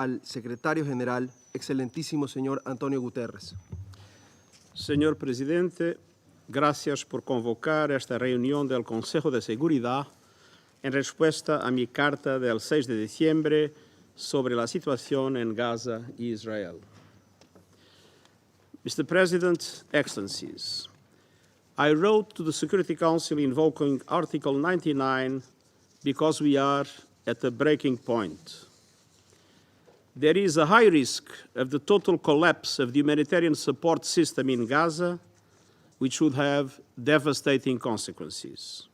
al Secretario-General, excelentísimo señor António Guterres. Senhor Presidente, gracias por convocar esta reunião do Consejo de Seguridade em resposta à minha carta del 6 de diciembre sobre a situação em Gaza e Israel. Mr. President, Excellencies, I wrote to the Security Council invoking Article 99 because we are at a breaking point. There is a high risk of the total collapse of the humanitarian support system in Gaza, which would have devastating consequences.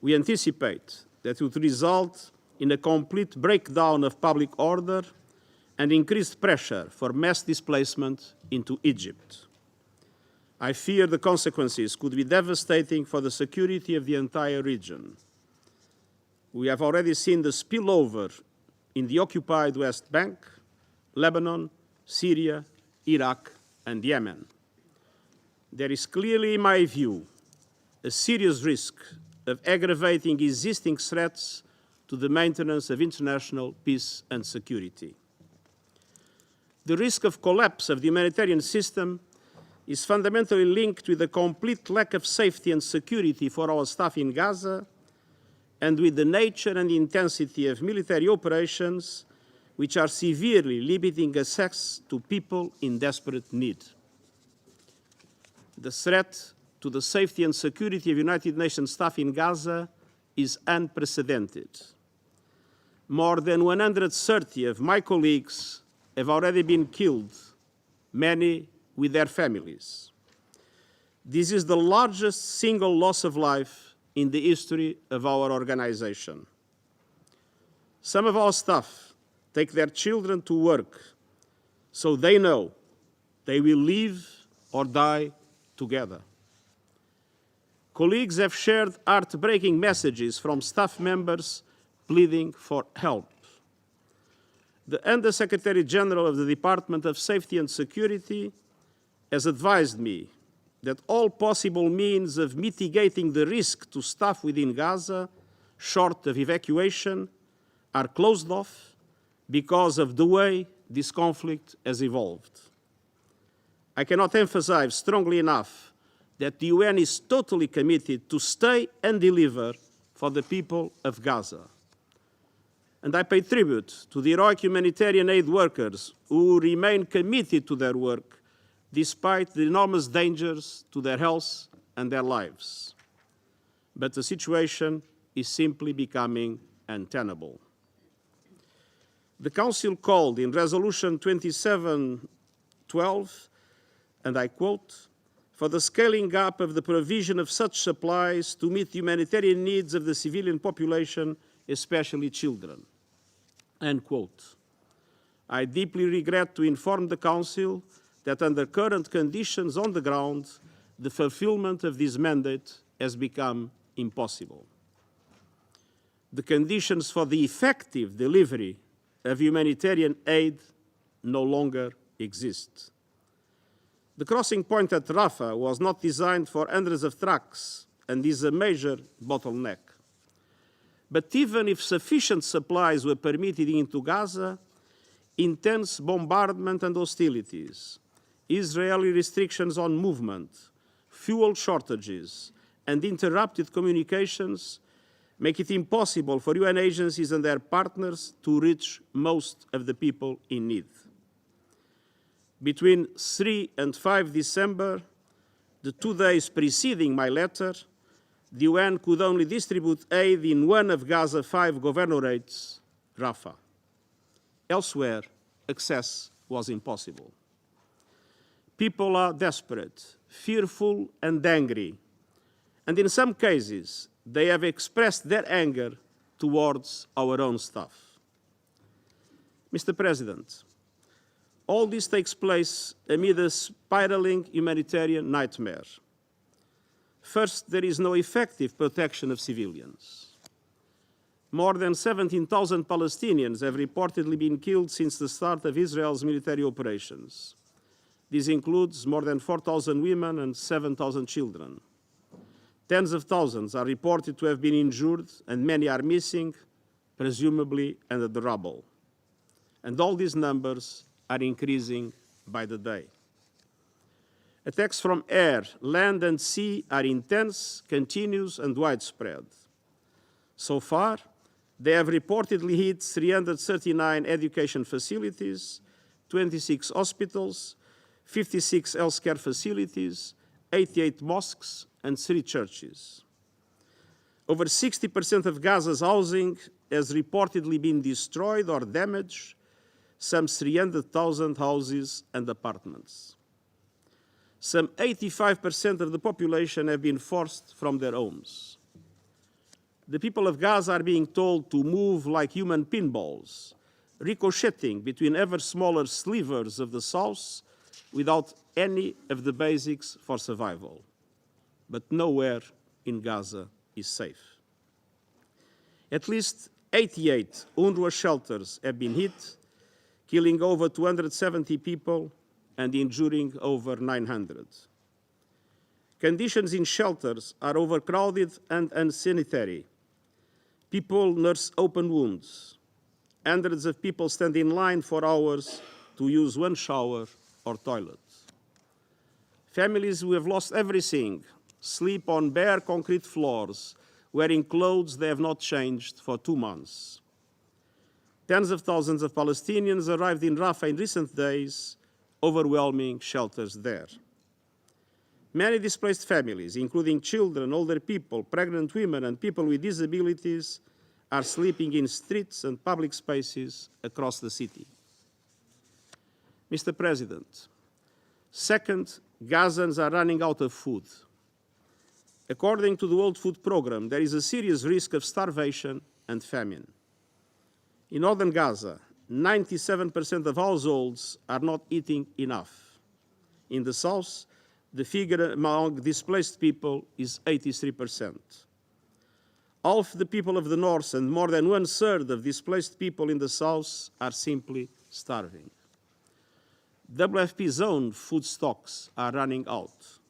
We anticipate that it would result in a complete breakdown of public order and increased pressure for mass displacement into Egypt. I fear the consequences could be devastating for the security of the entire region. We have already seen the spillover in the occupied West Bank, Lebanon, Syria, Iraq, and Yemen. There is clearly, in my view, a serious risk of aggravating existing threats to the maintenance of international peace and security. The risk of collapse of the humanitarian system is fundamentally linked with the complete lack of safety and security for our staff in Gaza, and with the nature and intensity of military operations, which are severely limiting access to people in desperate need. The threat to the safety and security of United Nations staff in Gaza is unprecedented. More than 130 of my colleagues have already been killed, many with their families. This is the largest single loss of life in the history of our organization. Some of our staff take their children to work, so they know they will live or die together. Colleagues have shared heartbreaking messages from staff members pleading for help. The Under-Secretary-General of the Department of Safety and Security has advised me that all possible means of mitigating the risk to staff within Gaza, short of evacuation, are closed off because of the way this conflict has evolved. I cannot emphasize strongly enough that the UN is totally committed to stay and deliver for the people of Gaza. And I pay tribute to the heroic humanitarian aid workers who remain committed to their work despite the enormous dangers to their health and their lives. But the situation is simply becoming untenable. The Council called in Resolution 2712, and I quote, for the scaling up of the provision of such supplies to meet the humanitarian needs of the civilian population, especially children, end quote. I deeply regret to inform the Council that under current conditions on the ground, the fulfillment of this mandate has become impossible. The conditions for the effective delivery of humanitarian aid no longer exist. The crossing point at Rafah was not designed for hundreds of trucks and is a major bottleneck. But even if sufficient supplies were permitted into Gaza, intense bombardment and hostilities, Israeli restrictions on movement, fuel shortages, and interrupted communications make it impossible for UN agencies and their partners to reach most of the people in need. Between 3 and 5 December, the 2 days preceding my letter, the UN could only distribute aid in one of Gaza's 5 governorates, Rafah. Elsewhere, access was impossible. People are desperate, fearful, and angry, and in some cases, they have expressed their anger towards our own staff. Mr. President, all this takes place amid a spiraling humanitarian nightmare. First, there is no effective protection of civilians. More than 17,000 Palestinians have reportedly been killed since the start of Israel's military operations. This includes more than 4,000 women and 7,000 children. Tens of thousands are reported to have been injured, and many are missing, presumably under the rubble. and all these numbers are increasing by the day. Attacks from air, land, and sea are intense, continuous, and widespread. So far, they have reportedly hit 339 education facilities, 26 hospitals, 56 healthcare facilities, 88 mosques, and 3 churches. Over 60% of Gaza's housing has reportedly been destroyed or damaged, some 300,000 houses and apartments. Some 85% of the population have been forced from their homes. The people of Gaza are being told to move like human pinballs, ricocheting between ever smaller slivers of the south without any of the basics for survival. But nowhere in Gaza is safe. At least 88 UNRWA shelters have been hit, killing over 270 people and injuring over 900. Conditions in shelters are overcrowded and unsanitary. People nurse open wounds. Hundreds of people stand in line for hours to use one shower or toilet. Families who have lost everything sleep on bare concrete floors, wearing clothes they have not changed for 2 months. Tens of thousands of Palestinians arrived in Rafah in recent days, overwhelming shelters there. Many displaced families, including children, older people, pregnant women, and people with disabilities, are sleeping in streets and public spaces across the city. Mr. President, second, Gazans are running out of food. According to the World Food Programme, there is a serious risk of starvation and famine. In northern Gaza, 97% of households are not eating enough. In the south, the figure among displaced people is 83%. Half the people of the north and more than 1/3 of displaced people in the south are simply starving. WFP's own food stocks are running out.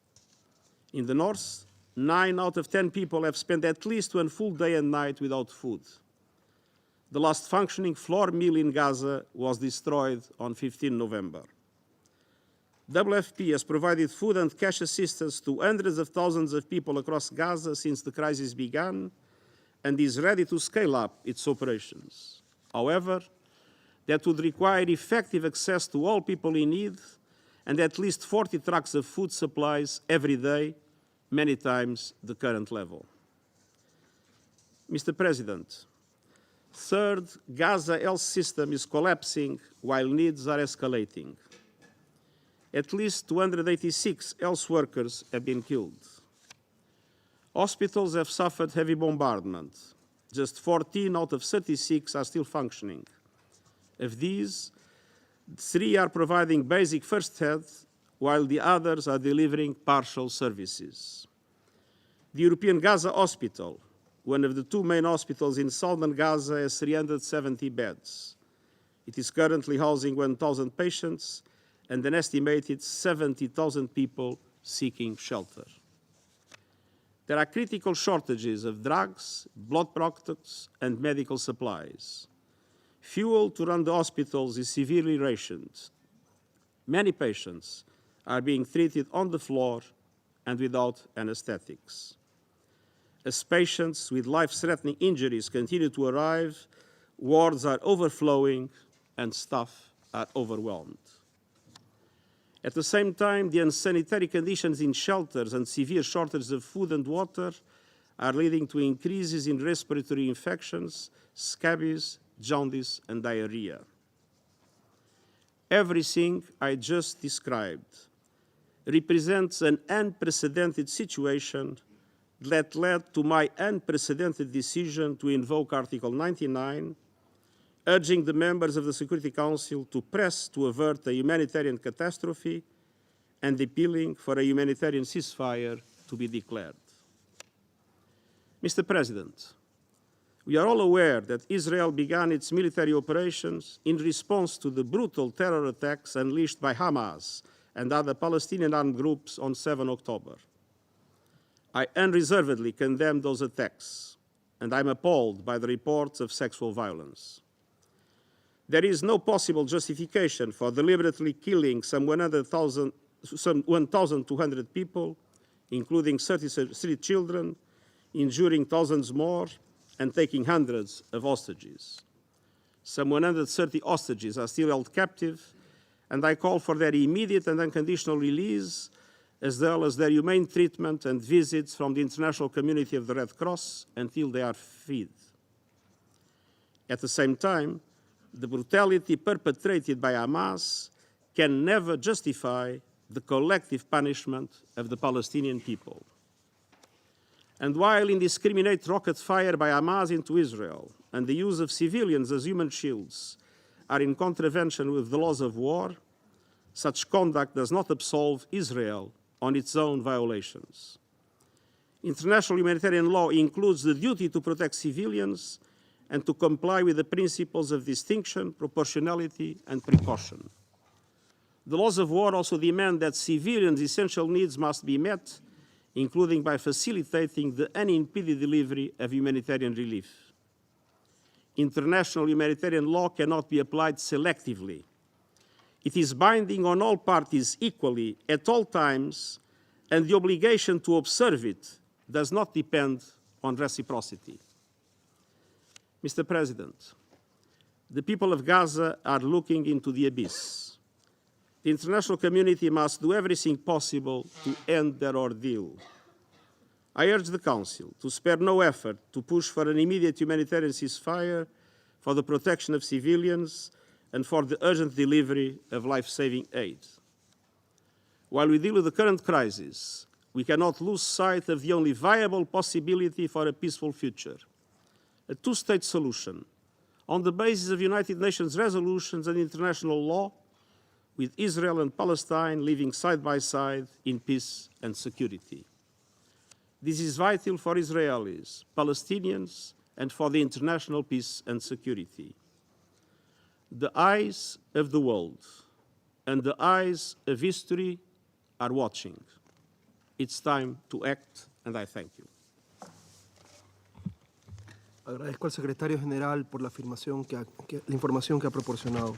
In the north, 9 out of 10 people have spent at least 1 full day and night without food. The last functioning flour mill in Gaza was destroyed on 15 November. WFP has provided food and cash assistance to hundreds of thousands of people across Gaza since the crisis began and is ready to scale up its operations. However, that would require effective access to all people in need and at least 40 trucks of food supplies every day, many times the current level. Mr. President, third, Gaza health system is collapsing while needs are escalating. At least 286 health workers have been killed. Hospitals have suffered heavy bombardment. Just 14 out of 36 are still functioning. Of these, 3 are providing basic first aid, while the others are delivering partial services. The European Gaza Hospital, one of the 2 main hospitals in southern Gaza, has 370 beds. It is currently housing 1,000 patients and an estimated 70,000 people seeking shelter. There are critical shortages of drugs, blood products, and medical supplies. Fuel to run the hospitals is severely rationed. Many patients are being treated on the floor and without anesthetics. As patients with life-threatening injuries continue to arrive, wards are overflowing and staff are overwhelmed. At the same time, the unsanitary conditions in shelters and severe shortages of food and water are leading to increases in respiratory infections, scabies, jaundice, and diarrhea. Everything I just described represents an unprecedented situation that led to my unprecedented decision to invoke Article 99, urging the members of the Security Council to press to avert a humanitarian catastrophe and appealing for a humanitarian ceasefire to be declared. Mr. President, we are all aware that Israel began its military operations in response to the brutal terror attacks unleashed by Hamas and other Palestinian armed groups on 7 October. I unreservedly condemn those attacks, and I'm appalled by the reports of sexual violence. There is no possible justification for deliberately killing some 1,200 people, including 33 children, injuring thousands more, and taking hundreds of hostages. Some 130 hostages are still held captive, and I call for their immediate and unconditional release, as well as their humane treatment and visits from the international community of the Red Cross until they are freed. At the same time, the brutality perpetrated by Hamas can never justify the collective punishment of the Palestinian people. And while indiscriminate rocket fire by Hamas into Israel and the use of civilians as human shields are in contravention with the laws of war, such conduct does not absolve Israel on its own violations. International humanitarian law includes the duty to protect civilians and to comply with the principles of distinction, proportionality, and precaution. The laws of war also demand that civilians' essential needs must be met, including by facilitating the unimpeded delivery of humanitarian relief. International humanitarian law cannot be applied selectively. It is binding on all parties equally at all times, and the obligation to observe it does not depend on reciprocity. Mr. President, the people of Gaza are looking into the abyss. The international community must do everything possible to end their ordeal. I urge the Council to spare no effort to push for an immediate humanitarian ceasefire, for the protection of civilians, and for the urgent delivery of life-saving aid. While we deal with the current crisis, we cannot lose sight of the only viable possibility for a peaceful future: a two-state solution on the basis of United Nations resolutions and international law, with Israel and Palestine living side by side in peace and security. This is vital for Israelis, Palestinians, and for the international peace and security. The eyes of the world and the eyes of history are watching. It's time to act, and I thank you. Agradezco al secretario general por la información que ha proporcionado.